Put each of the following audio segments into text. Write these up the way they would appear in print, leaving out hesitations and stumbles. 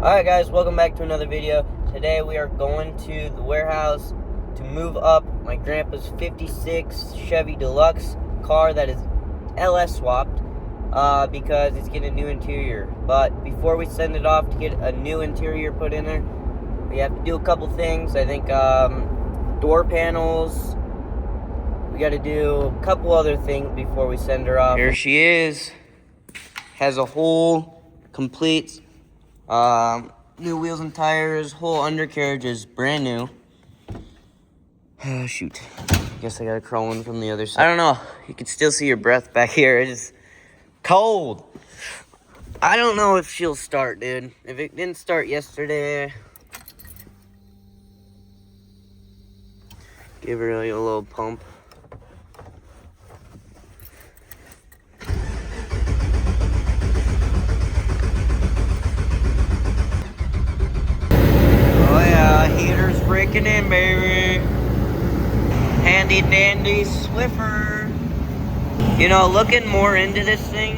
Alright guys, welcome back to another video. Today we are going to the warehouse to move up my grandpa's 56 Chevy Deluxe car that is LS swapped because it's getting a new interior. But before we send it off to get a new interior put in there, we have to do a couple things. I think door panels. We got to do a couple other things before we send her off. Here she is. Has a whole complete new wheels and tires. Whole undercarriage is brand new. Shoot. Guess I gotta crawl in from the other side. I don't know. You can still see your breath back here. It's cold. I don't know if she'll start, dude. If it didn't start yesterday, give her a little pump. Oh yeah, heater's breaking in, baby. Handy dandy Swiffer. You know, looking more into this thing,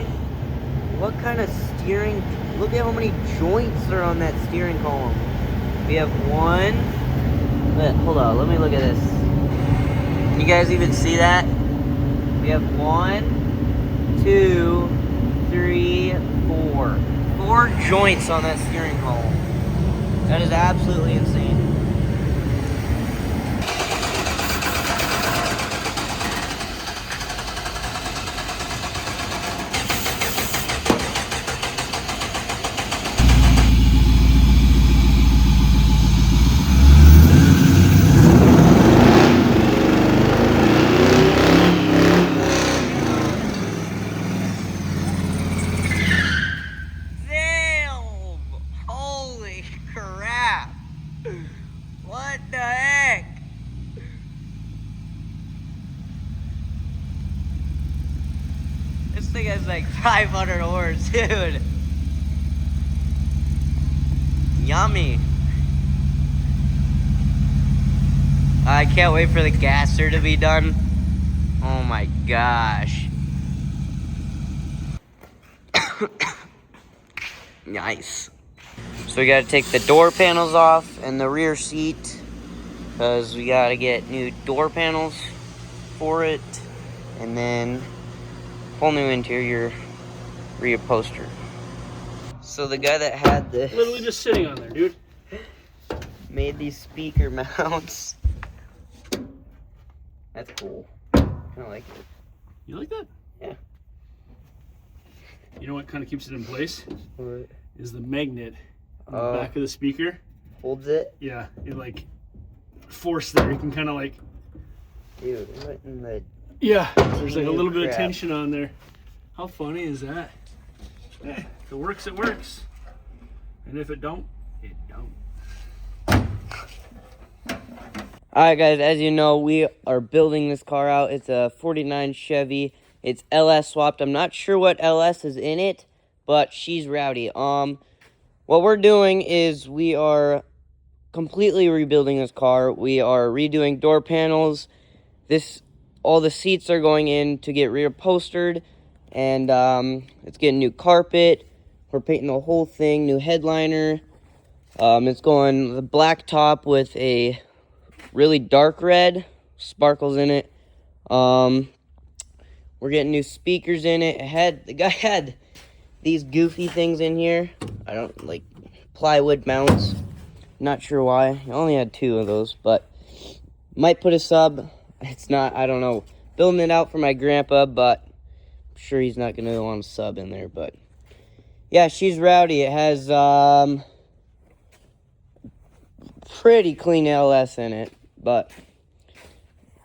what kind of steering, look at how many joints are on that steering column. We have one, hold on, let me look at this. Can you guys even see that? We have 1, 2, 3, 4. 4 joints on that steering column. That is absolutely insane. What the heck? This thing has like 500 horse, dude. Yummy. I can't wait for the gasser to be done. Oh my gosh. Nice. So we gotta take the door panels off and the rear seat because we gotta get new door panels for it, and then whole new interior reupholster. So the guy that had this literally just sitting on there, dude, made these speaker mounts. That's cool. I like it. You like that? Yeah. You know what kind of keeps it in place? What? Is the magnet on the back of the speaker. Holds it? Yeah, it like force there. You can kind of like. Dude, what in the. Yeah, there's like a little bit of crap. tension on there. How funny is that? If it works, it works. And if it don't, it don't. Alright guys, as you know, we are building this car out. It's a 49 Chevy. It's LS swapped. I'm not sure what LS is in it, but she's rowdy. What we're doing is we are completely rebuilding this car. We are redoing door panels. All the seats are going in to get reupholstered, and it's getting new carpet. We're painting the whole thing, new headliner. It's going the black top with a really dark red, sparkles in it. We're getting new speakers in it. The guy had these goofy things in here. I don't like plywood mounts. Not sure why. I only had 2 of those, but might put a sub. It's not, I don't know. Building it out for my grandpa, but I'm sure he's not gonna want a sub in there. But yeah, she's rowdy. It has pretty clean LS in it, but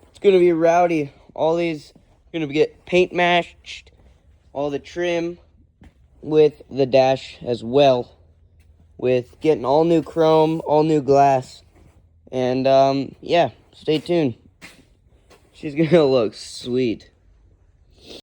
it's gonna be rowdy. All these are gonna get paint matched, all the trim with the dash as well, with getting all new chrome, all new glass, and yeah, stay tuned. She's gonna look sweet.